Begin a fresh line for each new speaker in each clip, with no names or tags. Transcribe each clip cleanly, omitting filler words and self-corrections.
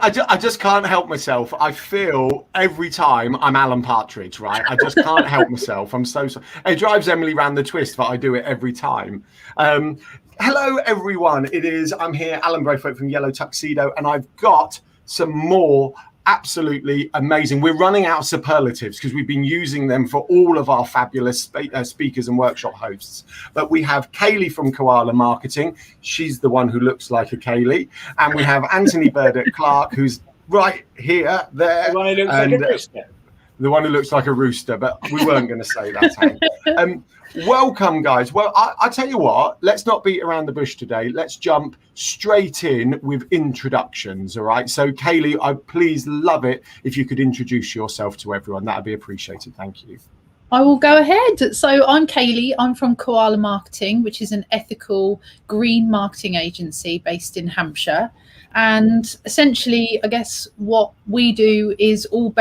I just can't help myself. I feel every time I'm Alan Partridge, right? I just can't help myself. I'm so sorry. It drives Emily round the twist, but I do it every time. Hello, everyone. I'm here, Alan Braithwaite from Yellow Tuxedo, and I've got some more absolutely amazing. We're running out of superlatives because we've been using them for all of our fabulous speakers and workshop hosts. But we have Caleigh from Koala Marketing. She's the one who looks like a Caleigh. And we have Antony Burdett-Clark, who's right here, there.
The one who looks like a rooster.
The one who looks like a rooster, but we weren't going to say that. Welcome, guys. Well, I tell you what, let's not beat around the bush today. Let's jump straight in with introductions, all right? So, Caleigh, I'd please love it if you could introduce yourself to everyone. That would be appreciated. Thank you.
I will go ahead. So I'm Caleigh. I'm from Koala Marketing, which is an ethical green marketing agency based in Hampshire. And essentially, I guess what we do is all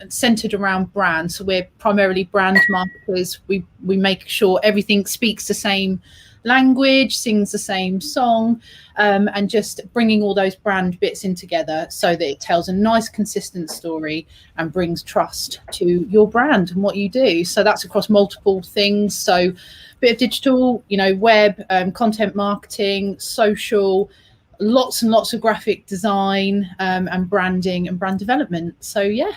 centered around brands. So we're primarily brand marketers. We make sure everything speaks the same language, sings the same song, and just bringing all those brand bits in together so that it tells a nice, consistent story and brings trust to your brand and what you do. So that's across multiple things. So a bit of digital, web, content marketing, social, lots and lots of graphic design, and branding and brand development. So yeah,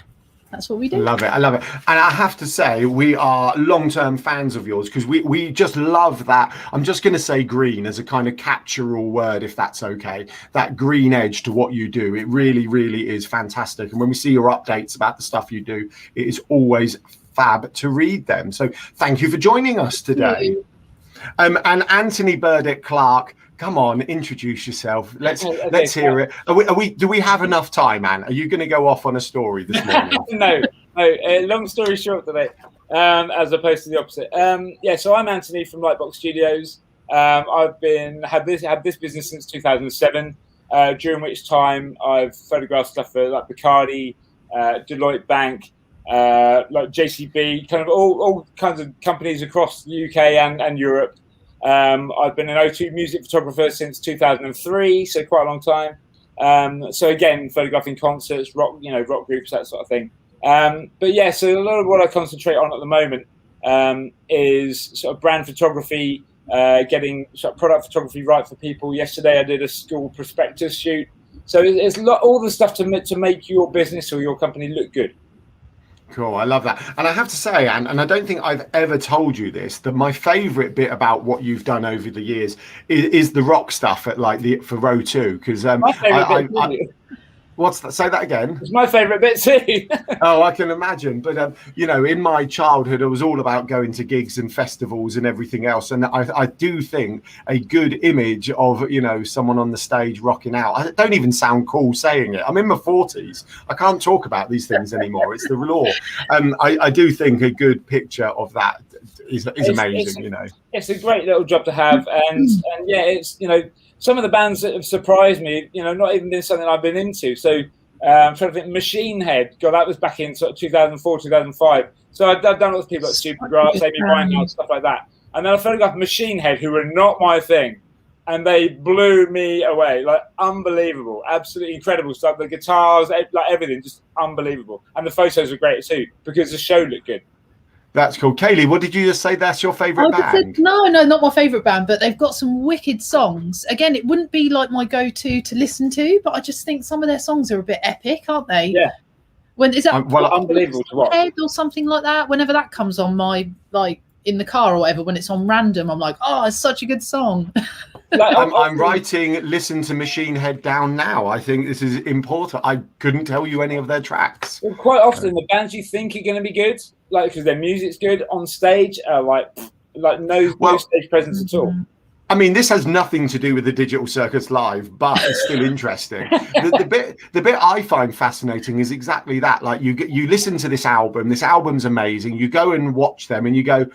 that's what we do.
Love it. I love it. And I have to say, we are long-term fans of yours because we just love that. I'm just going to say green as a kind of catch-all word, if that's okay. That green edge to what you do. It really, really is fantastic. And when we see your updates about the stuff you do, it is always fab to read them. So thank you for joining us today. And Antony Burdett-Clark, come on, introduce yourself. Let's hear it. Do we have enough time, Anne? Are you going to go off on a story this morning?
No. Long story short today, as opposed to the opposite. So I'm Antony from Lightbox Studios. I've had this business since 2007. During which time I've photographed stuff for like Bacardi, Deloitte Bank, like JCB, kind of all kinds of companies across the UK and Europe. I've been an O2 music photographer since 2003, so quite a long time. So again, photographing concerts, rock groups, that sort of thing. But yeah, so a lot of what I concentrate on at the moment is sort of brand photography, getting sort of product photography right for people. Yesterday, I did a school prospectus shoot. So it's all the stuff to make your business or your company look good.
Cool, I love that. And I have to say, and I don't think I've ever told you this, that my favourite bit about what you've done over the years is the rock stuff at for row 2. Because what's that? Say that again.
It's my favourite bit too.
Oh, I can imagine. But in my childhood, it was all about going to gigs and festivals and everything else. And I do think a good image of someone on the stage rocking out. I don't even sound cool saying it. I'm in my 40s. I can't talk about these things anymore. It's the law. I do think a good picture of that is amazing.
It's a great little job to have, and yeah, it's some of the bands that have surprised me, not even been something I've been into. So I'm trying to think, Machine Head, God, that was back in sort of 2004, 2005. So I've done lots of people like Supergrass, Amy Winehouse, stuff like that. And then I photographed Machine Head, who were not my thing. And they blew me away, like unbelievable, absolutely incredible stuff. The guitars, like everything, just unbelievable. And the photos were great too, because the show looked good.
That's cool. Caleigh, what did you just say? That's your favourite band?
No, not my favourite band, but they've got some wicked songs. Again, it wouldn't be like my go-to to listen to, but I just think some of their songs are a bit epic, aren't they?
Yeah.
Is that
unbelievable to watch?
Or something like that? Whenever that comes on my in the car or whatever, when it's on random, I'm like, oh, it's such a good song.
I'm writing Listen to Machine Head down now. I think this is important. I couldn't tell you any of their tracks.
Well, quite often the bands you think are going to be good, because their music's good, on stage are like no stage presence at all.
I mean, this has nothing to do with the Digital Circus Live, but it's still interesting. The bit I find fascinating is exactly that. Like you listen to this album. This album's amazing. You go and watch them, and you go,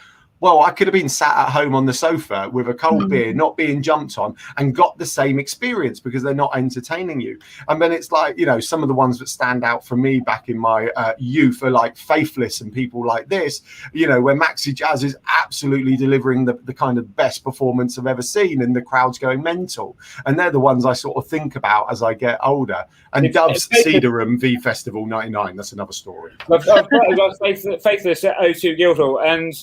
well, I could have been sat at home on the sofa with a cold beer, not being jumped on, and got the same experience because they're not entertaining you. And then it's like, some of the ones that stand out for me back in my youth are like Faithless and people like this, where Maxi Jazz is absolutely delivering the kind of best performance I've ever seen, and the crowd's going mental. And they're the ones I sort of think about as I get older. And Dove's Cedarham V Festival 99, that's another story.
I've got Faithless at O2 Guildhall, and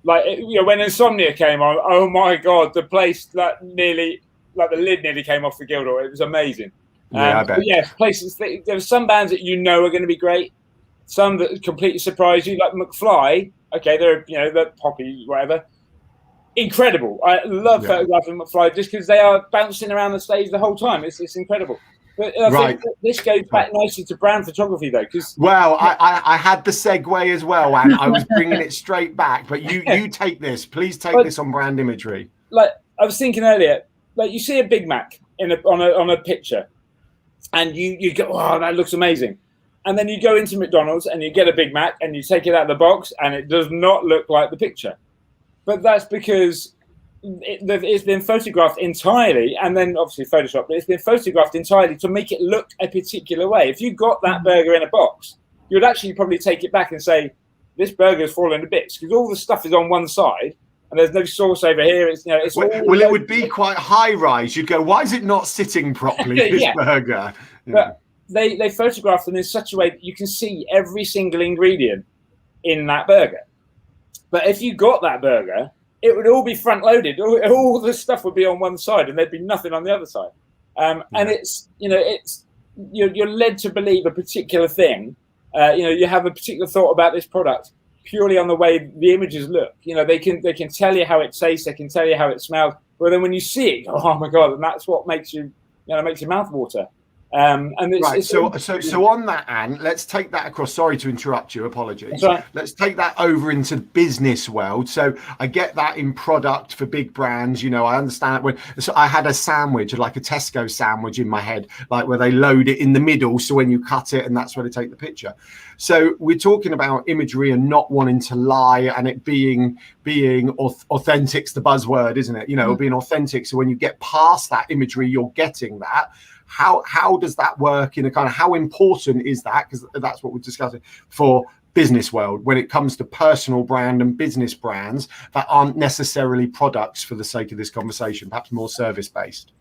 when Insomnia came on, oh my God, the place the lid nearly came off the Guildhall. It was amazing.
Yeah, I bet.
Yeah, places. There were some bands that are going to be great, some that completely surprise you, like McFly. Okay, they're poppy, whatever. Incredible. I love photographing McFly just because they are bouncing around the stage the whole time. It's incredible. But I think this goes back nicely to brand photography, though.
I had the segue as well, and I was bringing it straight back. But you take this, please take this on brand imagery.
Like I was thinking earlier, like you see a Big Mac on a picture, and you go, oh, that looks amazing. And then you go into McDonald's and you get a Big Mac and you take it out of the box, and it does not look like the picture. But that's because it's been photographed entirely, and then obviously photoshopped, but it's been photographed entirely to make it look a particular way. If you got that burger in a box, you would actually probably take it back and say, this burger's fallen to bits, because all the stuff is on one side and there's no sauce over here. It's
it would be quite high rise. You'd go, why is it not sitting properly, this burger?
But they photograph them in such a way that you can see every single ingredient in that burger. But if you got that burger, it would all be front loaded. All the stuff would be on one side, and there'd be nothing on the other side. And you're led to believe a particular thing. You have a particular thought about this product purely on the way the images look. They can tell you how it tastes, they can tell you how it smells. But then when you see it, oh my God, and that's what makes your mouth water. So on that, Anne, let's take that across. Sorry to interrupt you. Apologies. Right.
Let's take that over into the business world. So I get that in product for big brands. I understand so I had a sandwich, like a Tesco sandwich in my head, like where they load it in the middle. So when you cut it, and that's where they take the picture. So we're talking about imagery and not wanting to lie, and it being authentic's the buzzword, isn't it? Being authentic. So when you get past that imagery, you're getting that. How does that work in a kind of, how important is that? Because that's what we're discussing for business world when it comes to personal brand and business brands that aren't necessarily products for the sake of this conversation, perhaps more service based.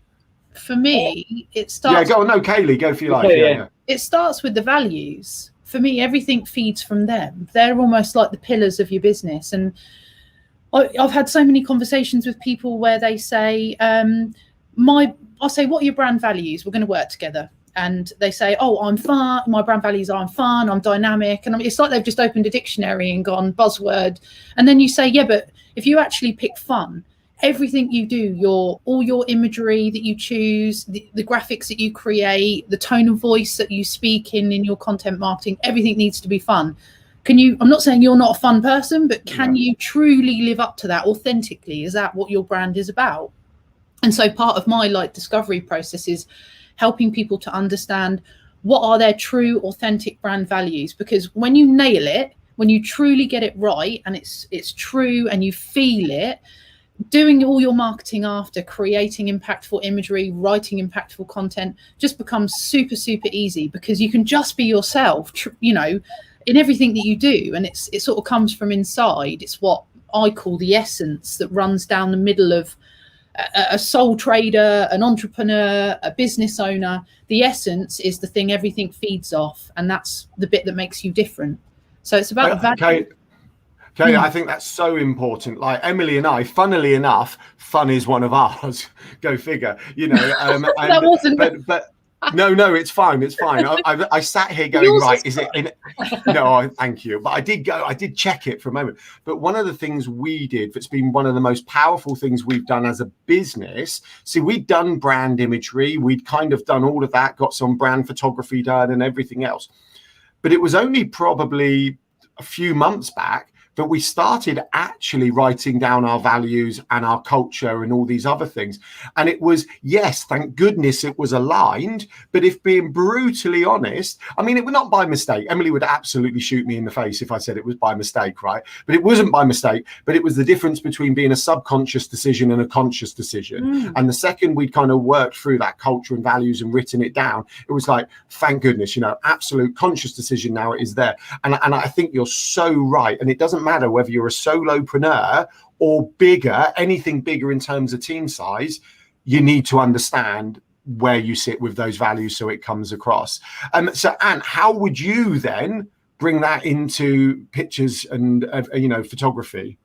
For me, it starts.
Yeah, go on. No, Caleigh, go for your life. Yeah.
It starts with the values. For me, everything feeds from them. They're almost like the pillars of your business. And I've had so many conversations with people where they say, I'll say, what are your brand values? We're going to work together. And they say, oh, I'm fun. My brand values are I'm fun, I'm dynamic. And it's like they've just opened a dictionary and gone buzzword. And then you say, yeah, but if you actually pick fun, everything you do, all your imagery that you choose, the graphics that you create, the tone of voice that you speak in your content marketing, everything needs to be fun. I'm not saying you're not a fun person, but can you truly live up to that authentically? Is that what your brand is about? And so part of my discovery process is helping people to understand what are their true authentic brand values, because when you nail it, when you truly get it right and it's true and you feel it, doing all your marketing after, creating impactful imagery, writing impactful content just becomes super, super easy, because you can just be yourself, in everything that you do. And it sort of comes from inside. It's what I call the essence that runs down the middle of a sole trader, an entrepreneur, a business owner. The essence is the thing everything feeds off, and that's the bit that makes you different. So it's about value.
Okay, I think that's so important. Like Emily and I, funnily enough, fun is one of ours. Go figure.
That wasn't.
But no, it's fine. It's fine. I sat here going, right, is it in? No, thank you. But I did check it for a moment. But one of the things we did, that's been one of the most powerful things we've done as a business. See, we'd done brand imagery. We'd kind of done all of that, got some brand photography done and everything else. But it was only probably a few months back that we started actually writing down our values and our culture and all these other things. And it was, yes, thank goodness it was aligned. But if being brutally honest, I mean, it was not by mistake. Emily would absolutely shoot me in the face if I said it was by mistake, right? But it wasn't by mistake, but it was the difference between being a subconscious decision and a conscious decision. And the second we'd kind of worked through that culture and values and written it down, it was like, thank goodness, you know, absolute conscious decision now it is there. And I think you're so right. And it doesn't matter whether you're a solopreneur or bigger, anything bigger in terms of team size, you need to understand where you sit with those values so it comes across. So, Ant, how would you then bring that into pictures and, you know, photography?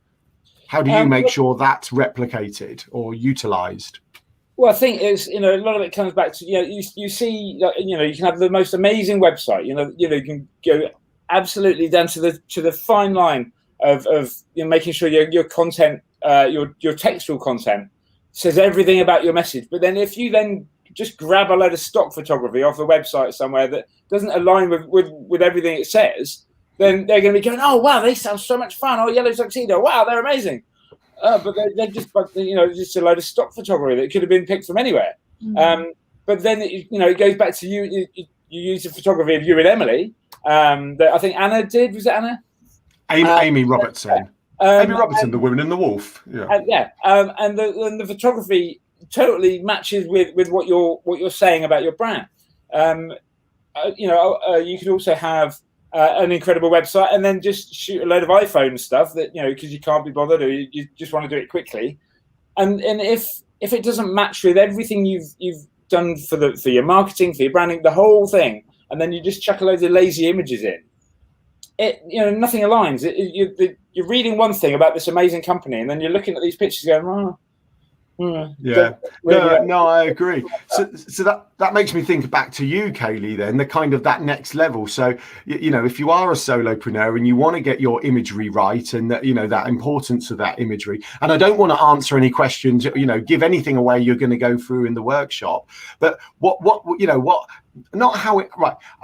How do you make sure that's replicated or utilized?
Well, I think it's, you know, a lot of it comes back to, you know, you see, you know, you can have the most amazing website, you know, you can go absolutely down to the fine line of you know, making sure your content, your textual content says everything about your message. But then if you then just grab a load of stock photography off a website somewhere that doesn't align with everything it says, then they're going to be going, oh, wow, they sound so much fun. Oh, yellow tuxedo. Wow, they're amazing. But they're just, you know, just a load of stock photography that could have been picked from anywhere. But then, you know, it goes back to you use the photography of you and Emily that I think Anna did. Was it Anna?
Amy Robertson. Amy Robertson, the Woman in the Wolf. Yeah.
And the photography totally matches with what you're saying about your brand. You know, you could also have an incredible website and then just shoot a load of iPhone stuff that, you know, because you can't be bothered or you just want to do it quickly. And if it doesn't match with everything you've done for your marketing, for your branding, the whole thing, and then you just chuck a load of lazy images in, you know, nothing aligns. You're reading one thing about this amazing company, and then you're looking at these pictures going,
yeah. No, I agree. So that makes me think back to you, Caleigh, then the kind of that next level. So, you know, if you are a solopreneur and you want to get your imagery right and that, you know, that importance of that imagery, and I don't want to answer any questions, you know, give anything away you're going to go through in the workshop, but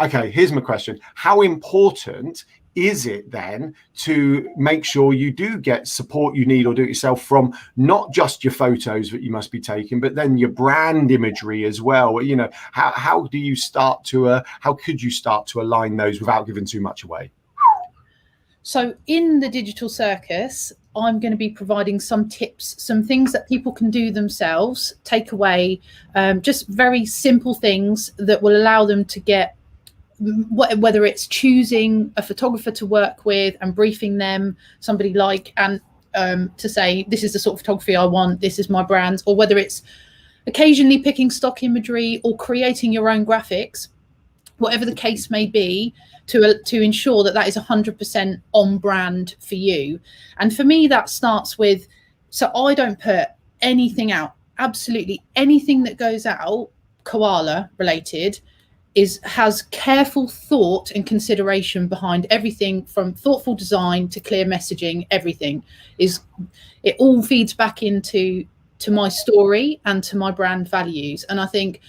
okay, here's my question. How important is it then to make sure you do get support you need or do it yourself from not just your photos that you must be taking, but then your brand imagery as well? You know, how could you start to align those without giving too much away?
So in the Digital Circus, I'm going to be providing some tips, some things that people can do themselves, take away, just very simple things that will allow them to get, whether it's choosing a photographer to work with and briefing them, somebody like, and to say, this is the sort of photography I want, this is my brand, or whether it's occasionally picking stock imagery or creating your own graphics, whatever the case may be, to ensure that is 100% on brand for you. And for me, that starts with, so I don't put anything out, absolutely anything that goes out, Koala related, has careful thought and consideration behind everything, from thoughtful design to clear messaging. Everything it all feeds back into my story and to my brand values. And I think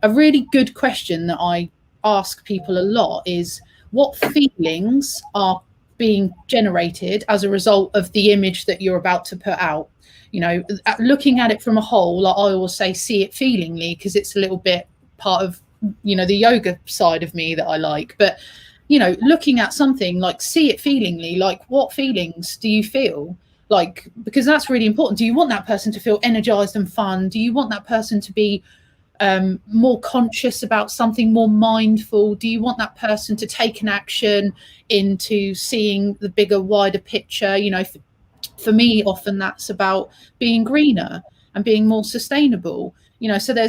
a really good question that I ask people a lot is, what feelings are being generated as a result of the image that you're about to put out? You know, looking at it from a whole, like I always say, see it feelingly, because it's a little bit part of, you know, the yoga side of me that I like. But, you know, looking at something like, see it feelingly, like what feelings do you feel? Like, because that's really important. Do you want that person to feel energized and fun? Do you want that person to be more conscious about something, more mindful? Do you want that person to take an action into seeing the bigger, wider picture? You know, for me, often that's about being greener and being more sustainable. You know, so there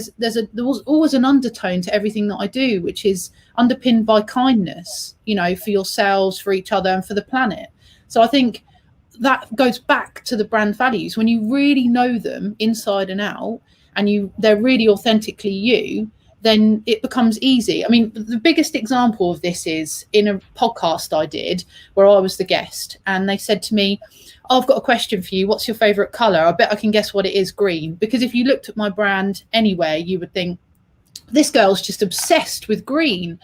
was always an undertone to everything that I do, which is underpinned by kindness, you know, for yourselves, for each other, and for the planet. So I think that goes back to the brand values. When you really know them inside and out, and they're really authentically you, then it becomes easy. I mean, the biggest example of this is in a podcast I did where I was the guest, and they said to me, I've got a question for you. What's your favorite color? I bet I can guess what it is. Green. Because if you looked at my brand anywhere, you would think, this girl's just obsessed with green.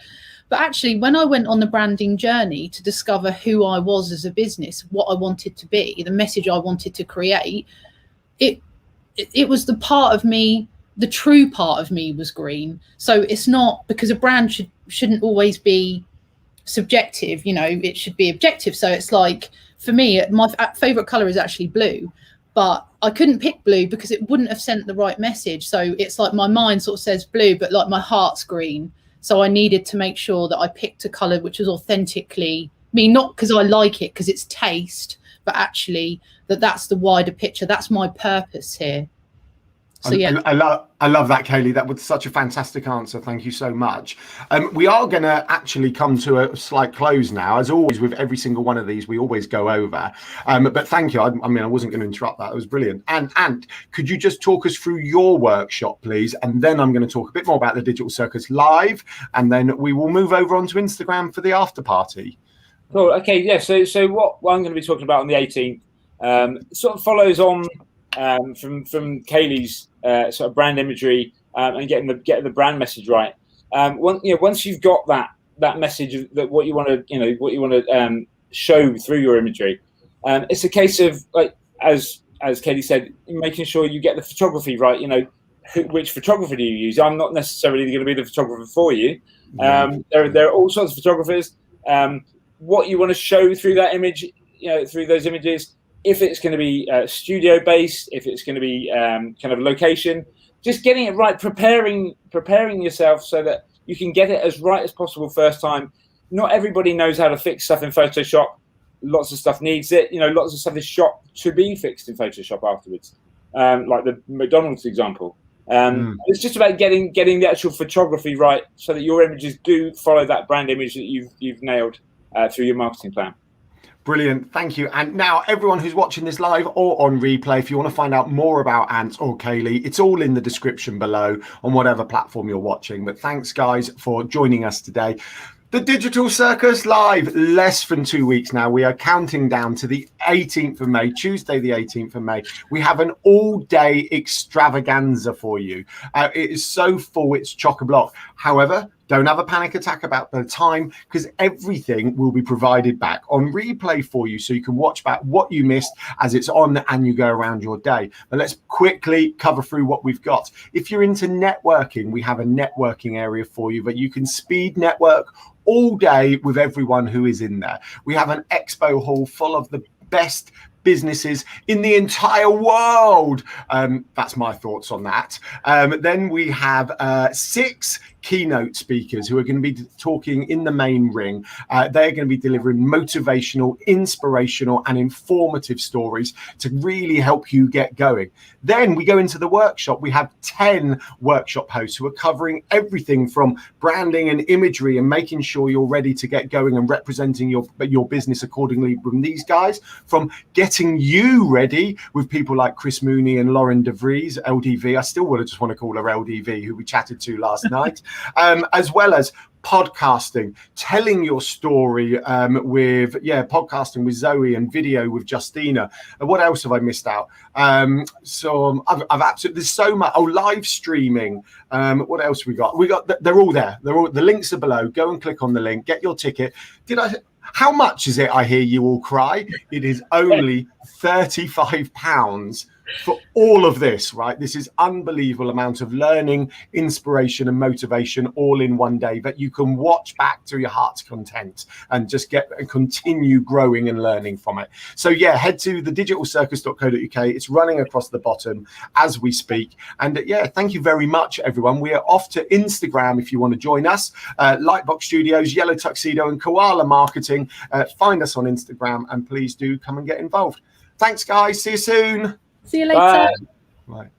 But actually, when I went on the branding journey to discover who I was as a business, what I wanted to be, the message I wanted to create, it was the part of me, the true part of me was green. So it's not, because a brand shouldn't always be subjective, you know, it should be objective. So it's like, for me, my favorite color is actually blue, but I couldn't pick blue because it wouldn't have sent the right message. So it's like my mind sort of says blue, but like my heart's green. So I needed to make sure that I picked a color which was authentically me, not because I like it, because it's taste, but actually that's the wider picture. That's my purpose here. So yeah,
I love that, Caleigh. That was such a fantastic answer. Thank you so much. We are going to actually come to a slight close now. As always, with every single one of these, we always go over. But thank you. I mean, I wasn't going to interrupt that. It was brilliant. And could you just talk us through your workshop, please? And then I'm going to talk a bit more about the Digital Circus live, and then we will move over onto Instagram for the after party.
Cool. Okay. Yeah. So what I'm going to be talking about on the 18th sort of follows on from Caleigh's sort of brand imagery and getting the brand message right. Once you've got that message, that what you want to show through your imagery, it's a case of, like as Caleigh said, making sure you get the photography right. You know, which photographer do you use? I'm not necessarily going to be the photographer for you. There are all sorts of photographers. What you want to show through that image, through those images. If it's going to be studio based, if it's going to be kind of location, just getting it right, preparing yourself so that you can get it as right as possible first time. Not everybody knows how to fix stuff in Photoshop. Lots of stuff needs it. Lots of stuff is shot to be fixed in Photoshop afterwards, like the McDonald's example. It's just about getting the actual photography right so that your images do follow that brand image that you've nailed through your marketing plan.
Brilliant. Thank you. And now everyone who's watching this live or on replay, if you want to find out more about Ant or Caleigh, it's all in the description below on whatever platform you're watching. But thanks, guys, for joining us today. The Digital Circus live, less than 2 weeks now. We are counting down to the 18th of May, Tuesday, the 18th of May. We have an all-day extravaganza for you. It is so full, it's chock-a-block. However, don't have a panic attack about the time, because everything will be provided back on replay for you, so you can watch back what you missed as it's on and you go around your day. But let's quickly cover through what we've got. If you're into networking, we have a networking area for you that you can speed network all day with everyone who is in there. We have an expo hall full of the best businesses in the entire world. That's my thoughts on that. Then we have 6 keynote speakers who are going to be talking in the main ring. They're going to be delivering motivational, inspirational, and informative stories to really help you get going. Then we go into the workshop. We have 10 workshop hosts who are covering everything from branding and imagery and making sure you're ready to get going and representing your business accordingly from these guys, from getting you ready with people like Chris Mooney and Lauren DeVries, LDV. I still would just want to call her LDV, who we chatted to last night. As well as podcasting, telling your story podcasting with Zoe and video with Justina. What else have I missed out? So I've absolutely, there's so much. Oh, live streaming. What else we got? They're all there. The links are below. Go and click on the link. Get your ticket. How much is it? I hear you all cry. It is only £35 for all of this, right? This is unbelievable amount of learning, inspiration, and motivation all in one day that you can watch back to your heart's content and just get and continue growing and learning from it. So yeah, head to thedigitalcircus.co.uk. It's running across the bottom as we speak. And thank you very much, everyone. We are off to Instagram if you want to join us. Lightbox Studios, Yellow Tuxedo, and Koala Marketing. Find us on Instagram, and please do come and get involved. Thanks, guys. See you soon.
See you later.
Bye.
Right.